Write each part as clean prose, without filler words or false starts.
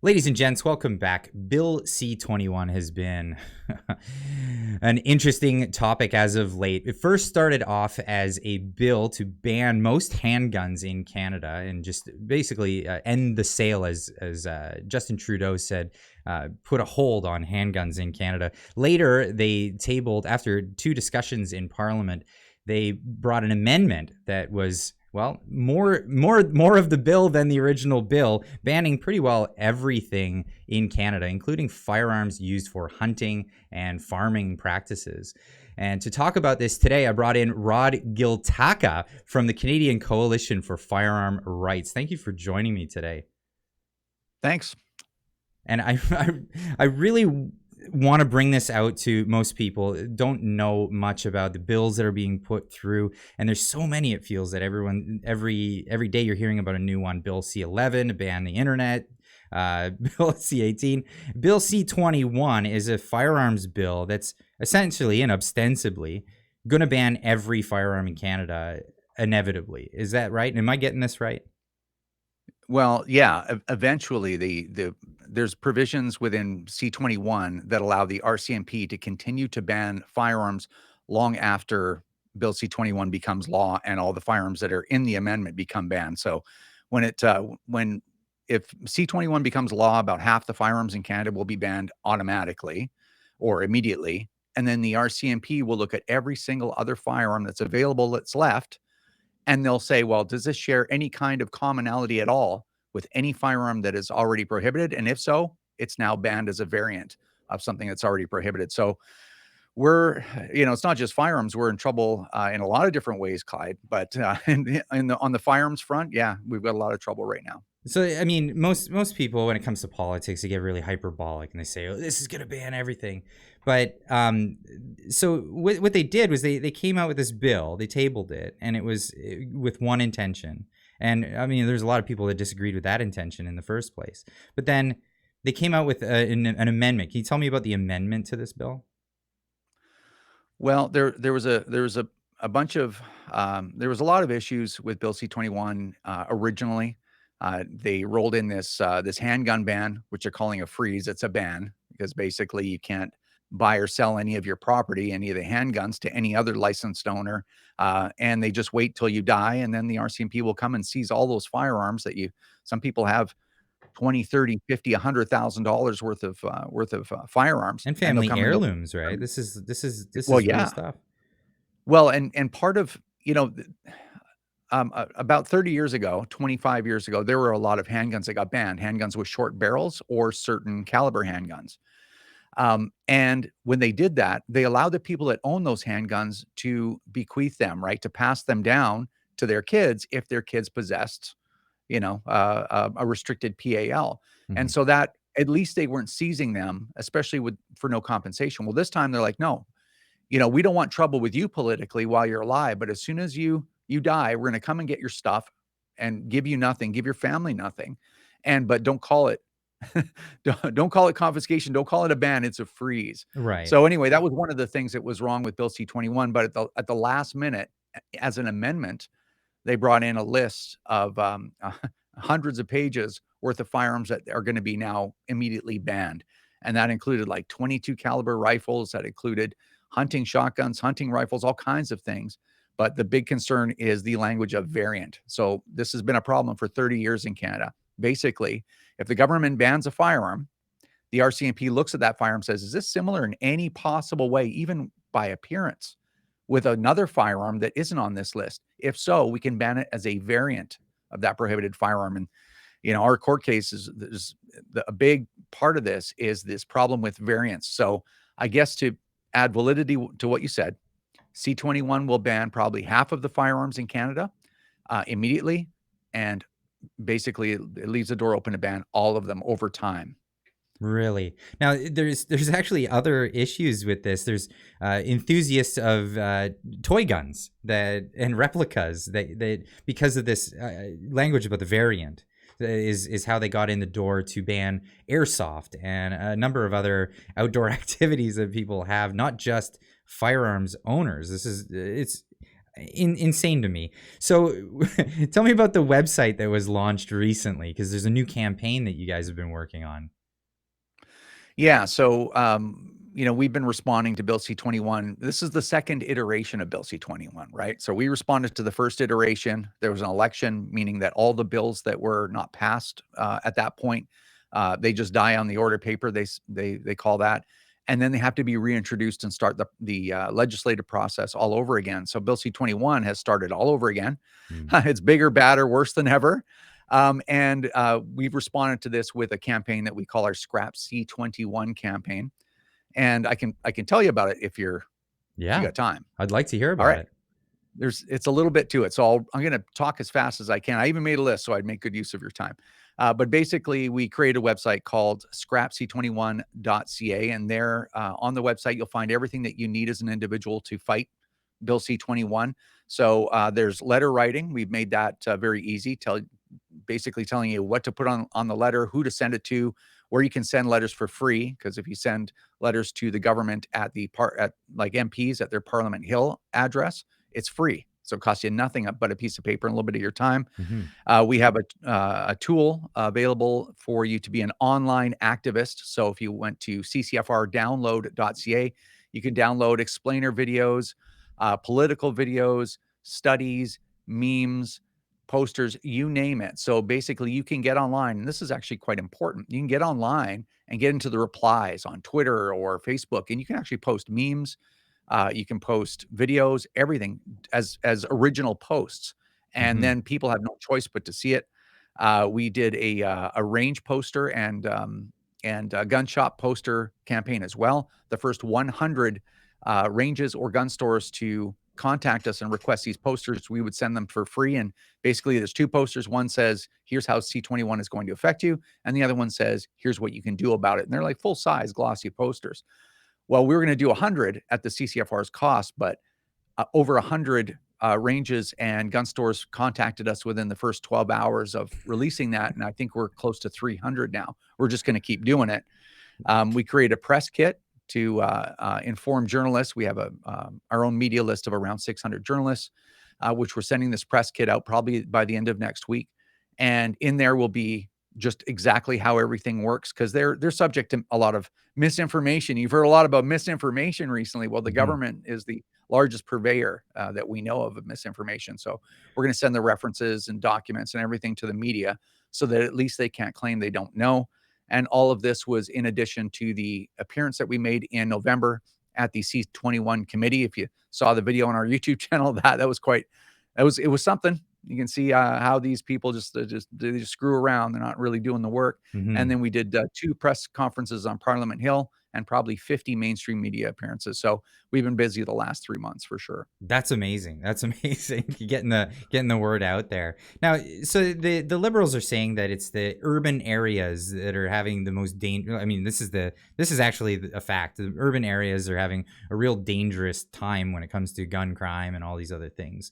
Ladies and gents, welcome back. Bill C21 has been an interesting topic as of late. It first started off as a bill to ban most handguns in Canada and just basically end the sale, as Justin Trudeau said, put a hold on handguns in Canada. Later, they tabled, after two discussions in Parliament, they brought an amendment that was, well, more of the bill than the original bill, banning pretty well everything in Canada, including firearms used for hunting and farming practices. And to talk about this today, I brought in Rod Giltaca from the Canadian Coalition for Firearm Rights. Thank you for joining me today. Thanks. And I really want to bring this out to most people. Don't know much about the bills that are being put through, and there's so many. It feels that every day you're hearing about a new one. Bill C11 to ban the internet, Bill C18, Bill C21 is a firearms bill that's essentially and ostensibly going to ban every firearm in Canada inevitably. Is that right? Am I getting this right? Well, yeah, eventually there's provisions within C21 that allow the RCMP to continue to ban firearms long after Bill C21 becomes law and all the firearms that are in the amendment become banned. So if C21 becomes law, about half the firearms in Canada will be banned automatically or immediately. And then the RCMP will look at every single other firearm that's available that's left. And they'll say, well, does this share any kind of commonality at all with any firearm that is already prohibited? And if so, it's now banned as a variant of something that's already prohibited. So it's not just firearms. We're in trouble in a lot of different ways, Clyde. But on the firearms front, yeah, we've got a lot of trouble right now. So, I mean, most people, when it comes to politics, they get really hyperbolic and they say, oh, this is going to ban everything. But so what they did was they came out with this bill, they tabled it, and it was with one intention. And I mean, there's a lot of people that disagreed with that intention in the first place. But then they came out with an amendment. Can you tell me about the amendment to this bill? There was a bunch of there was a lot of issues with Bill C21 originally. They rolled in this handgun ban, which they're calling a freeze. It's a ban because basically you can't buy or sell any of your property, any of the handguns, to any other licensed owner. And they just wait till you die, and then the RCMP will come and seize all those firearms that some people have 20, 30, 50, $100,000 worth of firearms And family and heirlooms, right? This is well, real yeah. stuff. Well, and part of, about 30 years ago, 25 years ago, there were a lot of handguns that got banned, handguns with short barrels or certain caliber handguns. And when they did that, they allowed the people that own those handguns to bequeath them, right? To pass them down to their kids if their kids possessed, a restricted PAL. Mm-hmm. And so that at least they weren't seizing them, especially for no compensation. Well, this time they're like, no, we don't want trouble with you politically while you're alive, but as soon as you die, we're going to come and get your stuff and give you nothing, give your family nothing. But don't call it don't call it confiscation. Don't call it a ban. It's a freeze. Right. So anyway, that was one of the things that was wrong with Bill C21. But at the last minute, as an amendment, they brought in a list of hundreds of pages worth of firearms that are going to be now immediately banned. And that included like 22 caliber rifles. That included hunting shotguns, hunting rifles, all kinds of things. But the big concern is the language of variant. So this has been a problem for 30 years in Canada. Basically, if the government bans a firearm, the RCMP looks at that firearm and says, is this similar in any possible way, even by appearance, with another firearm that isn't on this list? If so, we can ban it as a variant of that prohibited firearm. And, our court cases, a big part of this is this problem with variants. So I guess to add validity to what you said, C21 will ban probably half of the firearms in Canada immediately. And basically it leaves the door open to ban all of them over time. Really? Now, there's actually other issues with this. There's enthusiasts of toy guns and replicas that because of this language about the variant is how they got in the door to ban airsoft and a number of other outdoor activities that people have, not just firearms owners. insane to me. So tell me about the website that was launched recently, because there's a new campaign that you guys have been working on. Yeah. So, we've been responding to Bill C-21. This is the second iteration of Bill C-21, right? So we responded to the first iteration. There was an election, meaning that all the bills that were not passed at that point, they just die on the order paper. They call that, and then they have to be reintroduced and start the legislative process all over again. So Bill C-21 has started all over again. Hmm. It's bigger, badder, worse than ever. And we've responded to this with a campaign that we call our Scrap C21 campaign. And I can tell you about it if you Yeah, got time. I'd like to hear All about right. it. It's a little bit to it. So I'm going to talk as fast as I can. I even made a list so I'd make good use of your time. But basically, we created a website called scrapc21.ca. And there on the website, you'll find everything that you need as an individual to fight Bill C-21. So there's letter writing. We've made that very easy. Basically telling you what to put on the letter, who to send it to, where you can send letters for free. Because if you send letters to the government at like MPs at their Parliament Hill address, it's free. So it costs you nothing but a piece of paper and a little bit of your time. Mm-hmm. We have a tool available for you to be an online activist. So if you went to ccfrdownload.ca, you can download explainer videos, political videos, studies, memes, posters, you name it. So basically, you can get online, and this is actually quite important. You can get online and get into the replies on Twitter or Facebook, and you can actually post memes. You can post videos, everything as original posts, and Mm-hmm. then people have no choice but to see it. We did a range poster and a gun shop poster campaign as well. The first 100 ranges or gun stores to contact us and request these posters, we would send them for free. And basically, there's two posters. One says, "Here's how C-21 is going to affect you," and the other one says, "Here's what you can do about it." And they're like full size glossy posters. Well, we were going to do 100 at the CCFR's cost, but over 100 ranges and gun stores contacted us within the first 12 hours of releasing that. And I think we're close to 300 now. We're just going to keep doing it. We create a press kit to inform journalists. We have our own media list of around 600 journalists, which we're sending this press kit out probably by the end of next week. And in there will be just exactly how everything works, because they're subject to a lot of misinformation. You've heard a lot about misinformation recently. Well, the Mm-hmm. government is the largest purveyor that we know of misinformation. So we're going to send the references and documents and everything to the media so that at least they can't claim they don't know. And all of this was in addition to the appearance that we made in November at the C21 committee. If you saw the video on our YouTube channel, it was something. You can see how these people just screw around. They're not really doing the work. And Mm-hmm. then we did 2 press conferences on Parliament Hill and probably 50 mainstream media appearances. So we've been busy the last 3 months for sure. That's amazing. That's amazing. Getting the word out there. Now, so the liberals are saying that it's the urban areas that are having the most danger. I mean, this is actually a fact. The urban areas are having a real dangerous time when it comes to gun crime and all these other things.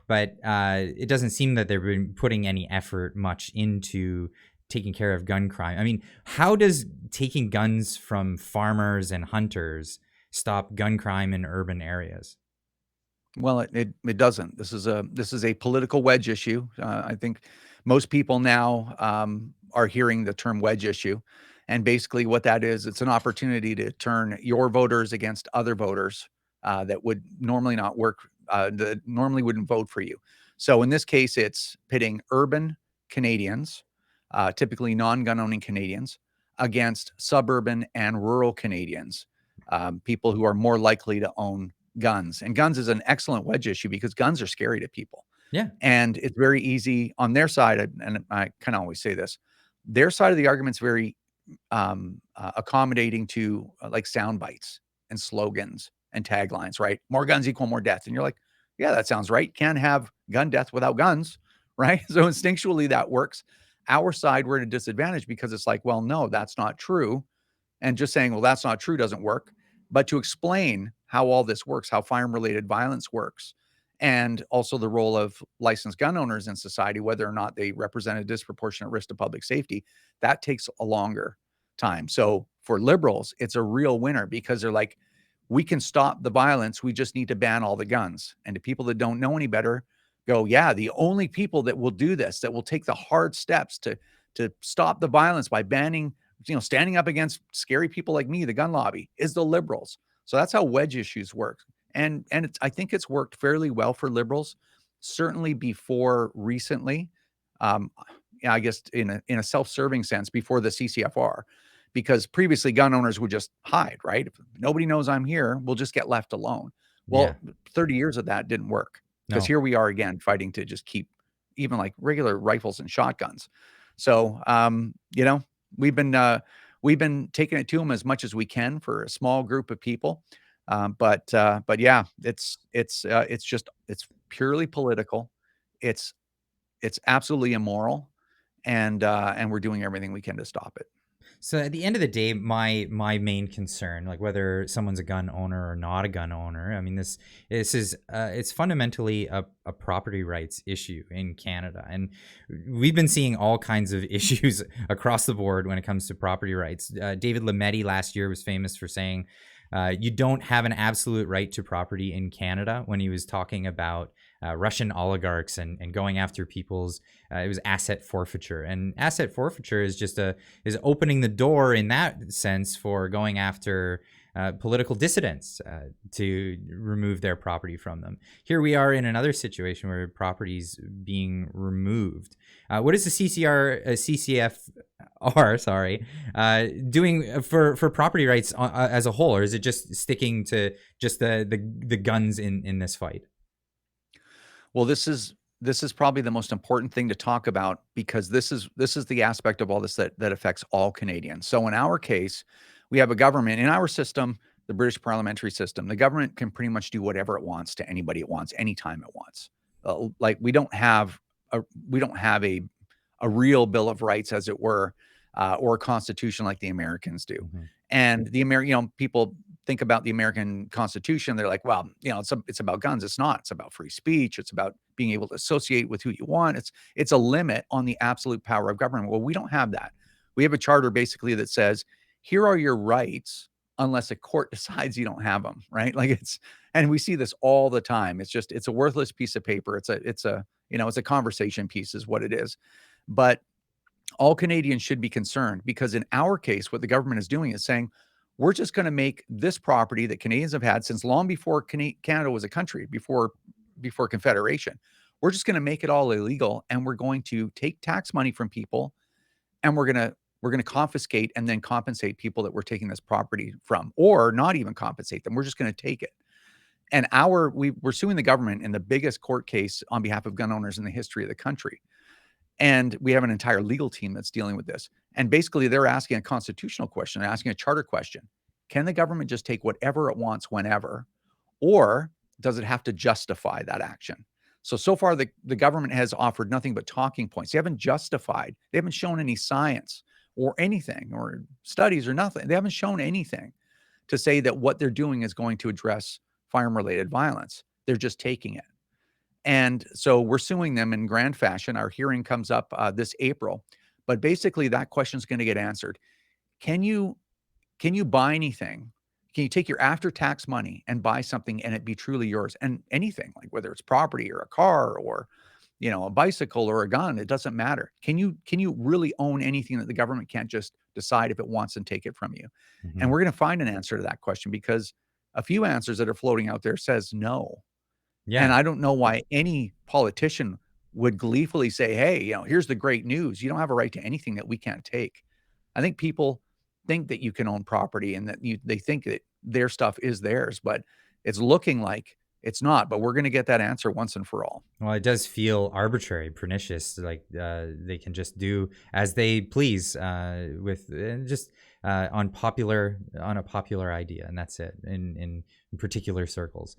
But it doesn't seem that they've been putting any effort much into taking care of gun crime. I mean, how does taking guns from farmers and hunters stop gun crime in urban areas? Well, it doesn't. This is a political wedge issue. I think most people now are hearing the term wedge issue, and basically what that is, it's an opportunity to turn your voters against other voters that would normally not work, that normally wouldn't vote for you. So in this case, it's pitting urban Canadians, typically non-gun owning Canadians, against suburban and rural Canadians, people who are more likely to own guns. And guns is an excellent wedge issue because guns are scary to people. Yeah. And it's very easy on their side. And I kind of always say this, their side of the argument's very accommodating to like sound bites and slogans and taglines, right? More guns equal more death. And you're like, yeah, that sounds right. Can't have gun death without guns, right? So instinctually that works. Our side, we're at a disadvantage because it's like, well, no, that's not true. And just saying, well, that's not true doesn't work. But to explain how all this works, how firearm related violence works, and also the role of licensed gun owners in society, whether or not they represent a disproportionate risk to public safety, that takes a longer time. So for liberals, it's a real winner because they're like, we can stop the violence. We just need to ban all the guns. And to people that don't know any better, go, yeah, the only people that will do this, that will take the hard steps to stop the violence by banning, standing up against scary people like me, the gun lobby, is the liberals. So that's how wedge issues work. And I think it's worked fairly well for liberals, certainly before recently. Yeah, I guess in a self-serving sense before the CCFR, because previously gun owners would just hide, right? If nobody knows I'm here, we'll just get left alone. Yeah. Well, 30 years of that didn't work, because No. here we are again fighting to just keep even like regular rifles and shotguns. So, we've been taking it to them as much as we can for a small group of people. But yeah, it's purely political. It's absolutely immoral, and we're doing everything we can to stop it. So at the end of the day, my main concern, like whether someone's a gun owner or not a gun owner, I mean this is it's fundamentally a property rights issue in Canada, and we've been seeing all kinds of issues across the board when it comes to property rights. David Lametti last year was famous for saying you don't have an absolute right to property in Canada when he was talking about Russian oligarchs and going after people's it was asset forfeiture, and asset forfeiture is just is opening the door in that sense for going after political dissidents to remove their property from them. Here we are in another situation where property's being removed. What is the CCFR, sorry, doing for property rights as a whole, or is it just sticking to just the guns in this fight? Well, this is probably the most important thing to talk about, because this is the aspect of all this that affects all Canadians. So in our case, we have a government in our system, the British parliamentary system. The government can pretty much do whatever it wants to anybody it wants, anytime it wants. Like we don't have a real Bill of Rights, as it were, or a constitution like the Americans do. Mm-hmm. And people think about the American Constitution, they're like, well, it's about guns. It's not. It's about free speech. It's about being able to associate with who you want. It's a limit on the absolute power of government. Well, we don't have that. We have a charter basically that says, here are your rights unless a court decides you don't have them, right? And we see this all the time. It's a worthless piece of paper. It's a conversation piece is what it is. But all Canadians should be concerned, because in our case, what the government is doing is saying, we're just going to make this property that Canadians have had since long before Canada was a country, before Confederation. We're just going to make it all illegal, and we're going to take tax money from people, and we're going to confiscate and then compensate people that we're taking this property from, or not even compensate them. We're just going to take it. And we're suing the government in the biggest court case on behalf of gun owners in the history of the country. And we have an entire legal team that's dealing with this. And basically, they're asking a constitutional question, they're asking a charter question. Can the government just take whatever it wants whenever, or does it have to justify that action? So far, the government has offered nothing but talking points. They haven't justified, they haven't shown any science or anything or studies or nothing. They haven't shown anything to say that what they're doing is going to address firearm-related violence. They're just taking it. And so we're suing them in grand fashion. Our hearing comes up this April. But basically, that question is going to get answered. Can you buy anything? Can you take your after-tax money and buy something and it be truly yours? And anything, like whether it's property or a car or a bicycle or a gun, it doesn't matter. Can you really own anything that the government can't just decide if it wants and take it from you? Mm-hmm. And we're going to find an answer to that question, because a few answers that are floating out there says no. Yeah. And I don't know why any politician would gleefully say, hey, here's the great news. You don't have a right to anything that we can't take. I think people think that you can own property and that they think that their stuff is theirs, but it's looking like it's not. But we're going to get that answer once and for all. Well, it does feel arbitrary, pernicious, like they can just do as they please with just on a popular idea, and that's it in particular circles.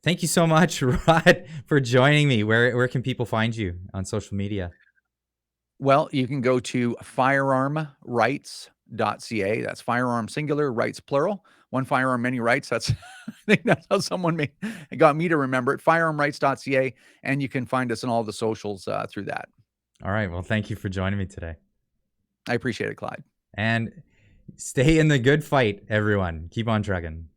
Thank you so much, Rod, for joining me. Where can people find you on social media? Well, you can go to firearmrights.ca. That's firearm singular, rights plural. One firearm, many rights. I think that's how someone got me to remember it. Firearmrights.ca, and you can find us on all the socials through that. All right. Well, thank you for joining me today. I appreciate it, Clyde. And stay in the good fight, everyone. Keep on trucking.